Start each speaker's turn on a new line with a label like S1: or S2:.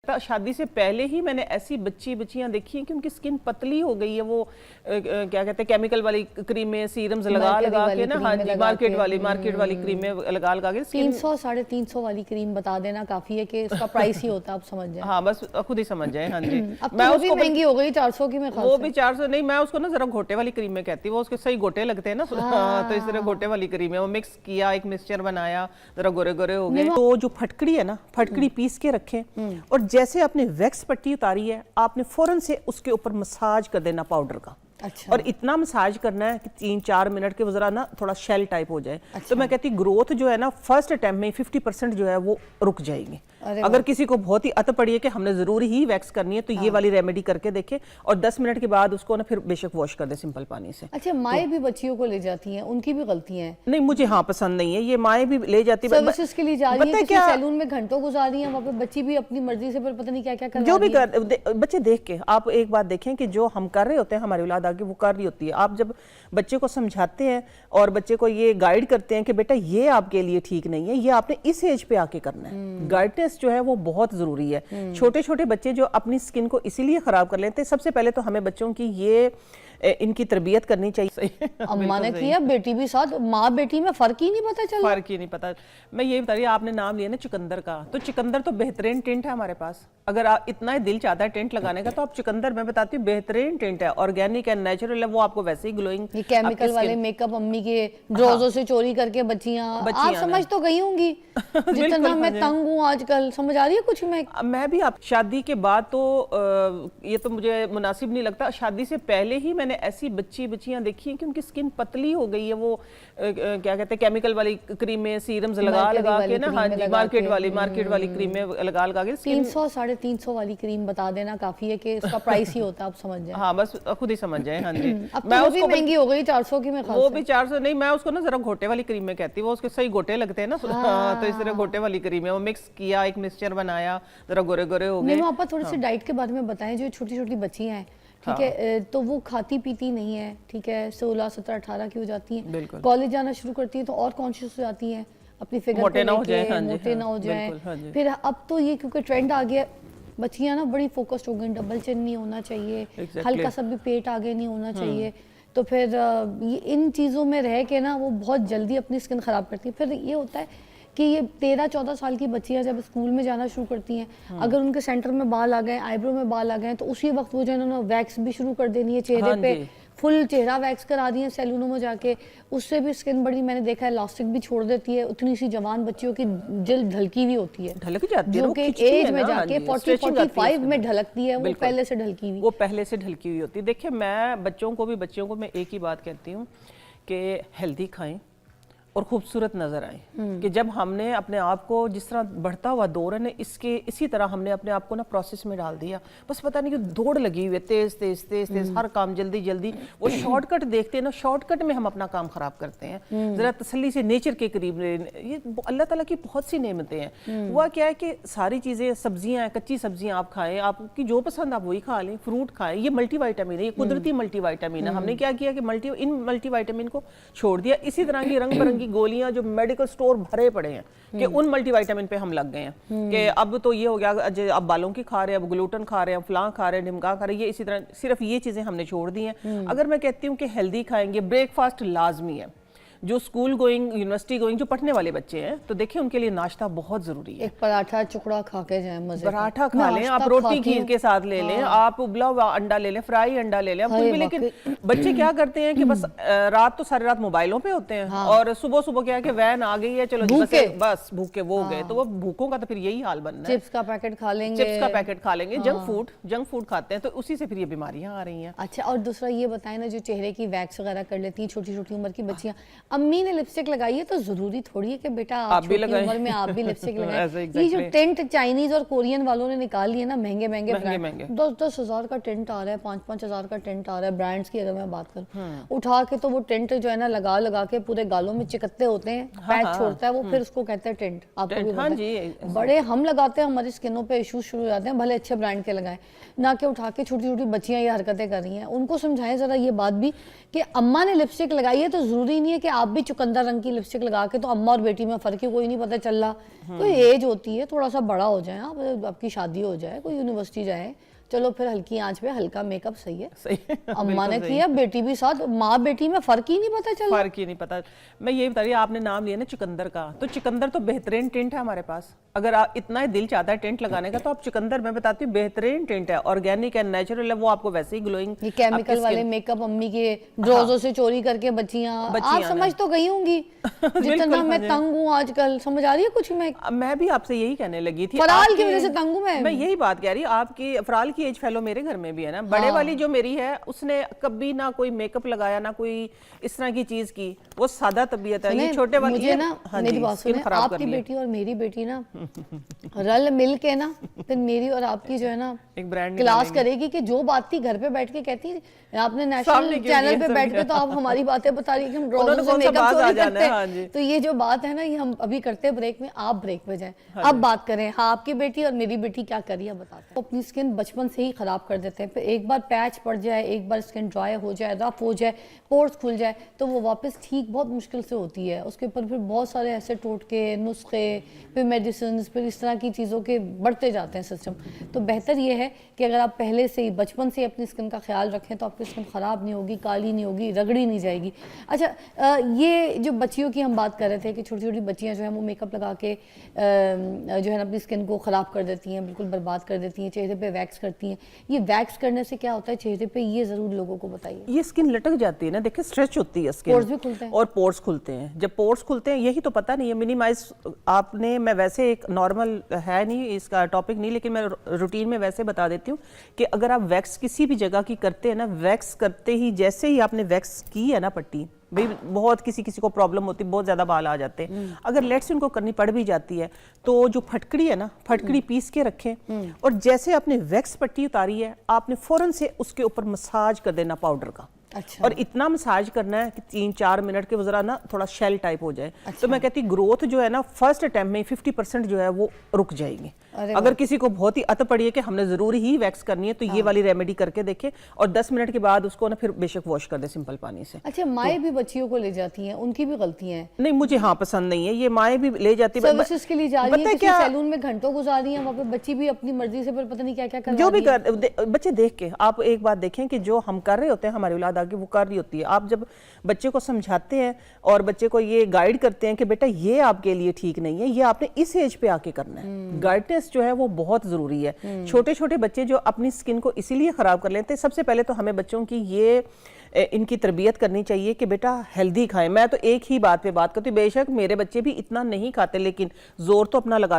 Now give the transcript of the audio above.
S1: लगता। शादी से पहले ही मैंने ऐसी बच्चियां देखी हैं कि उनकी स्किन पतली हो गई है, वो क्या कहते हैं केमिकल वाली क्रीमें सीरम्स लगा के ना, हाँ जी, मार्केट वाली क्रीमें लगा के
S2: 300 350 वाली क्रीम बता देना काफी है कि उसका प्राइस ही होता है, आप समझ जाए।
S1: हाँ बस खुद ही समझ जाए। हाँ जी
S2: अब तो वो भी महंगी हो गई 400 की, मैं
S1: वो भी 400 नहीं, मैं उसको ना जरा घोटे वाली क्रीम में कहती हूँ, वो उसके सही गोटे लगते हैं ना। तो इस तरह घोटे वाली क्रीम है, वो मिक्स किया, एक मिक्सचर बनाया, जरा गोरे गोरे हो गए। तो जो फटकड़ी है ना, फटकड़ी पीस के रखें और जैसे आपने वैक्स पट्टी उतारी है, आपने फौरन से उसके ऊपर मसाज कर देना पाउडर का।
S2: अच्छा।
S1: और इतना मसाज करना है कि 3-4 मिनट के जरा ना थोड़ा शेल टाइप हो जाए।
S2: अच्छा।
S1: तो मैं कहती ग्रोथ जो है ना फर्स्ट अटेम्प्ट में 50% जो है वो रुक जाएगी। अगर किसी को बहुत ही अत पड़ी है कि हमने जरूर ही वैक्स करनी है, तो ये वाली रेमेडी करके देखे और 10 मिनट के बाद उसको ना फिर बेशक वॉश कर दे सिंपल पानी से।
S2: अच्छा, माएँ भी बच्चियों को ले जाती हैं, उनकी भी गलतियां हैं?
S1: नहीं, मुझे हाँ पसंद नहीं है ये, माएँ भी ले जाती है
S2: सर्विसेज के लिए जा रही है, किसी सैलून में घंटों गुजार रही है, वहाँ पे बच्ची भी अपनी मर्जी से पता नहीं क्या क्या कर
S1: जो भी कर बच्चे देख के। आप एक बात देखें कि जो हम कर रहे होते हैं, हमारी औलाद आगे वो कर रही होती है। आप जब बच्चे को समझाते हैं और बच्चे को ये गाइड करते हैं कि बेटा ये आपके लिए ठीक नहीं है, ये आपने इस एज पे आके करना है, गाइडेंस जो है वो बहुत जरूरी है। छोटे छोटे बच्चे जो अपनी स्किन को इसीलिए खराब कर लेते हैं, सबसे पहले तो हमें बच्चों की ये इनकी तरबियत करनी चाहिए।
S2: अम्मा ने किया, बेटी भी साथ, माँ बेटी में फर्क ही नहीं पता चला।
S1: फर्क ही नहीं पता। मैं ये बता रही हूँ, आपने नाम लिया ना चुकंदर का, तो चुकंदर तो बेहतरीन टिंट है हमारे पास। अगर आप इतना ही दिल चाहता है टिंट लगाने का, तो आप चुकंदर, मैं बताती हूँ, बेहतरीन टिंट है, ऑर्गेनिक है, नेचुरल है, वो आपको वैसे ही ग्लोइंग।
S2: ये केमिकल वाले मेकअप अम्मी के ड्रोजों से चोरी करके बच्चियां आप समझ तो गई होंगी जितना मैं तंग हूँ आजकल, समझ आ रही है कुछ? मैं
S1: भी आप शादी के बाद तो ये तो मुझे मुनासिब नहीं लगता। शादी से पहले ही मैंने ऐसी बच्चियां देखी हैं कि उनकी स्किन पतली हो गई है, वो क्या कहते हैं केमिकल वाली क्रीमें सीरम्स लगा के ना, हाँ जी, मार्केट वाली क्रीमें लगा के
S2: 300 350 वाली क्रीम बता देना काफी है कि उसका प्राइस ही होता है, आप समझ जाए।
S1: हाँ बस खुद ही समझ जाए। हाँ जी।
S2: अब तो वो भी महंगी हो गई 400 की,
S1: वो भी 400 नहीं, मैं उसको ना जरा घोटे वाली क्रीम में कहती हूँ, वो उसके सही गोटे लगते हैं ना। तो इस तरह घोटे वाली क्रीम है, वो मिक्स किया, एक मिक्सचर बनाया, जरा गोरे गोरे हो गए।
S2: आप थोड़ी सी डाइट के बारे में बताएं। जो छोटी छोटी बच्चियां हैं, ठीक है, तो वो खाती पीती नहीं है, ठीक है, 16, 17, 18 की हो जाती हैं, कॉलेज जाना शुरू करती है तो और कॉन्शियस हो जाती हैं अपनी फिगर
S1: मोटे ना हो
S2: जाए। फिर अब तो ये क्योंकि ट्रेंड आ गया, बच्चियां ना बड़ी फोकस्ड हो गई, डबल चिन नहीं होना चाहिए, हल्का सा भी पेट आगे नहीं होना चाहिए। तो फिर ये इन चीज़ों में रह के ना वो बहुत जल्दी अपनी स्किन ख़राब करती है। फिर ये होता है कि ये 13-14 साल की बच्चियां जब स्कूल में जाना शुरू करती हैं, अगर उनके सेंटर में बाल आ गए, आईब्रो में बाल आ गए, तो उसी वक्त वो जो है ना वैक्स भी शुरू कर देनी है चेहरे पे, फुल चेहरा वैक्स करा दी है सैलूनों में जाके। उससे भी स्किन बड़ी, मैंने देखा है, इलास्टिक भी छोड़ देती है। उतनी सी जवान बच्चियों की जल्द ढलकी भी होती है,
S1: ढलक जाती है,
S2: जो कि एज में जाके 40-45 में ढलकती है, वो पहले से ढलकी हुई,
S1: वो पहले से ढलकी हुई होती है। देखिए, मैं बच्चों को मैं एक ही बात कहती हूँ कि हेल्दी खाएं और खूबसूरत नजर आए। कि जब हमने अपने आप को, जिस तरह बढ़ता हुआ दौर है ना, इसी तरह हमने अपने आप को ना प्रोसेस में डाल दिया, बस पता नहीं कि दौड़ लगी हुई है, तेज हर काम जल्दी, वो शॉर्टकट देखते हैं ना, शॉर्टकट में हम अपना काम खराब करते हैं। जरा तसल्ली से नेचर के करीब, ये अल्लाह ताला की बहुत सी नेमतें हैं। हुआ क्या है कि सारी चीजें, सब्जियां हैं, कच्ची सब्जियां आप खाएं, आपकी जो पसंद आप वही खा लें, फ्रूट खाएं, ये मल्टीविटामिन है, ये कुदरती मल्टीविटामिन है। हमने क्या किया कि इन मल्टीविटामिन को छोड़ दिया। इसी तरह की रंग बिरंगी गोलियां जो मेडिकल स्टोर भरे पड़े हैं कि उन मल्टीविटामिन पे हम लग गए हैं कि अब तो ये हो गया, अब बालों की खा रहे हैं, अब ग्लूटेन खा रहे हैं, फलां खा रहे हैं, ढिमका खा रहे हैं, ये इसी तरह सिर्फ ये चीजें हमने छोड़ दी हैं। अगर मैं कहती हूँ कि हेल्दी खाएंगे, ब्रेकफास्ट लाजमी है। जो स्कूल गोइंग, यूनिवर्सिटी गोइंग, जो पढ़ने वाले बच्चे हैं, तो देखिए उनके लिए नाश्ता बहुत जरूरी है।
S2: एक पराठा चुकड़ा खा के जाए, मजे
S1: पराठा खा लें, आप रोटी घी के साथ ले लें, आप उबला हुआ अंडा ले लें, फ्राई अंडा ले लें, आप कुछ भी। लेकिन बच्चे क्या करते हैं कि बस रात तो सारी रात मोबाइलों पे होते हैं, और सुबह सुबह क्या है कि वैन आ गई है, चलो बस भूखे वो गए। तो वो भूखों का तो फिर यही हाल बनना है।
S2: चिप्स का पैकेट खा लेंगे,
S1: जंक फूड खाते हैं, तो उसी से फिर ये बीमारियां आ रही हैं।
S2: अच्छा, और दूसरा ये बताएं ना, जो चेहरे की वैक्स वगैरह कर लेती हैं छोटी छोटी उम्र की बच्चियां, अम्मी ने लिपस्टिक लगाई है तो जरूरी थोड़ी है कि बेटा आप छोटी उम्र में आप भी लिपस्टिक लगाएं। ये जो टेंट चाइनीज और कोरियन वालों ने निकाल लिए ना, महंगे 10-10 हज़ार का टेंट आ रहा है, 5-5 हज़ार का टेंट आ रहा है, ब्रांड्स की अगर मैं बात करूं, उठा के तो वो टेंट जो है ना लगा के पूरे गालों में चिकत्ते होते हैं, पैच छोड़ता है वो, फिर उसको कहते हैं टेंट। आपको भी पता है, बड़े हम लगाते हैं, हमारी स्किनों पे इश्यूज शुरू हो जाते हैं, भले अच्छे ब्रांड के लगाएं ना, कि उठा के छोटी छोटी बच्चियां ये हरकतें कर रही हैं। उनको समझाएं जरा ये बात भी कि अम्मा ने लिपस्टिक लगाई है तो जरूरी नहीं है कि आप भी चुकंदर रंग की लिपस्टिक लगा के, तो अम्मा और बेटी में फर्क ही कोई नहीं पता चल रहा। कोई एज होती है, थोड़ा सा बड़ा हो जाए आप, आपकी शादी हो जाए, कोई यूनिवर्सिटी जाए, चलो फिर हल्की आंच पे हल्का मेकअप सही है।
S1: सही है,
S2: अम्मा ने किया, बेटी भी साथ, माँ बेटी में फर्क ही नहीं पता चला।
S1: फर्क ही नहीं पता। मैं ये बता रही, आपने नाम लिया ना चुकंदर का, तो चुकंदर तो बेहतरीन टिंट है हमारे पास। अगर आप इतना ही दिल चाहता है टेंट लगाने का, तो आप चुकंदर, मैं बताती हूँ, बेहतरीन टिंट है, ऑर्गेनिक है, नेचुरल है, वो आपको वैसे ही ग्लोइंग।
S2: ये केमिकल वाले मेकअप अम्मी के ड्रोजों से चोरी करके बच्चियां आप समझ तो गई होंगी। जितना मैं तंग हूँ आजकल, समझ आ रही है कुछ? मैं
S1: भी आपसे यही कहने लगी थी,
S2: फराल की वजह से तंग हूँ मैं
S1: यही बात कह रही। आपकी फराल की एज फेलो मेरे घर में भी है ना, बड़े वाली जो मेरी है, उसने कभी ना कोई मेकअप लगाया, ना कोई इस तरह की चीज की, वो सादा तबीयत है। ये छोटे वाली
S2: मुझे ना, मेरी बात सुने, आपकी बेटी और मेरी बेटी ना रल मिल के ना, फिर मेरी और आपकी जो है ना
S1: एक ब्रांड
S2: क्लास करेगी कि जो बात थी घर पे बैठ के कहती है, आपने नेशनल चैनल पे बैठ के तो आप हमारी बातें बता रही है कि हम ड्रोजों से मेकअप चोरी करते हैं। तो ये जो बात है ना, ये हम अभी करते हैं ब्रेक में, आप ब्रेक पे जाएं, अब बात करें। हाँ, आपकी बेटी और मेरी बेटी क्या करी है बताते हैं। अपनी स्किन बचपन से ही खराब कर देते हैं, फिर एक बार पैच पड़ जाए, एक बार स्किन ड्राई हो जाए, रफ हो जाए, पोर्स खुल जाए, तो वो वापस ठीक बहुत मुश्किल से होती है। उसके ऊपर फिर बहुत सारे ऐसे टोटके, नुस्खे, फिर मेडिसिन, फिर इस तरह की चीज़ों के बढ़ते जाते हैं सिस्टम। तो बेहतर ये है कि अगर आप पहले से ही बचपन से अपनी स्किन का ख्याल रखें, तो आपकी स्किन ख़राब नहीं होगी, काली नहीं होगी, रगड़ी नहीं जाएगी। अच्छा, ये जो बच्चियों की हम बात कर रहे थे कि छोटी छोटी बच्चियाँ जो है वो मेकअप लगा के जो है ना अपनी स्किन को ख़राब कर देती हैं, बिल्कुल बर्बाद कर देती हैं, चेहरे पे वैक्स करती हैं। ये वैक्स करने से क्या होता है चेहरे पे, ये ज़रूर लोगों को बताइए।
S1: ये स्किन लटक जाती है ना, देखिए स्ट्रेच होती है स्किन,
S2: पोर्स भी खुलते हैं,
S1: और पोर्स खुलते हैं। जब पोर्स खुलते हैं, यही तो पता नहीं है, मिनिमाइज आपने, मैं वैसे एक नॉर्मल है नहीं इसका टॉपिक नहीं, लेकिन मैं रूटीन में वैसे बता देती हूँ कि अगर आप वैक्स किसी भी जगह की करते हैं ना, वैक्स करते ही जैसे ही आपने वैक्स की है ना पट्टी, भाई बहुत किसी को प्रॉब्लम होती है, बहुत ज्यादा बाल आ जाते हैं, अगर लेट्स उनको करनी पड़ भी जाती है, तो जो फटकड़ी है ना, फटकड़ी पीस के रखें, और जैसे आपने वैक्स पट्टी उतारी है, आपने फौरन से उसके ऊपर मसाज कर देना पाउडर का।
S2: अच्छा।
S1: और इतना मसाज करना है कि 3-4 मिनट के जरा ना थोड़ा शेल टाइप हो जाए। अच्छा। तो मैं कहती ग्रोथ जो है ना फर्स्ट अटेम्प्ट में 50% जो है वो रुक जाएगी। अगर किसी को बहुत ही अत पड़ी है कि हमने जरूरी ही वैक्स करनी है, तो ये वाली रेमेडी करके देखे, और 10 मिनट के बाद उसको ना फिर बेशक वॉश कर दे सिंपल पानी से।
S2: अच्छा, माएँ भी बच्चियों को ले जाती हैं, उनकी भी गलतियां हैं?
S1: नहीं, मुझे हाँ पसंद नहीं है ये, माएँ भी ले जाती है,
S2: सर्विसेज के लिए जा रही है, किसी सैलून में घंटों गुजार रही है, वहाँ पे बच्ची भी अपनी मर्जी से पता नहीं क्या क्या कर रही है।
S1: जो भी कर बच्चे देख के, आप एक बात देखें कि जो हम कर रहे होते हैं, हमारी औलाद आगे वो कर रही होती है। आप जब बच्चे को समझाते हैं और बच्चे को ये गाइड करते हैं कि बेटा ये आपके लिए ठीक नहीं है, ये आपने इस एज पे आके करना है, गाइडेंस जो है वो बहुत जरूरी है। छोटे छोटे बच्चे जो अपनी स्किन को इसीलिए खराब कर लेते हैं, सबसे पहले तो हमें बच्चों की ये इनकी तरबियत करनी चाहिए कि बेटा हेल्दी खाएं। मैं तो एक ही बात पे बात करती हूँ, बेशक मेरे बच्चे भी इतना नहीं खाते, लेकिन जोर तो अपना लगा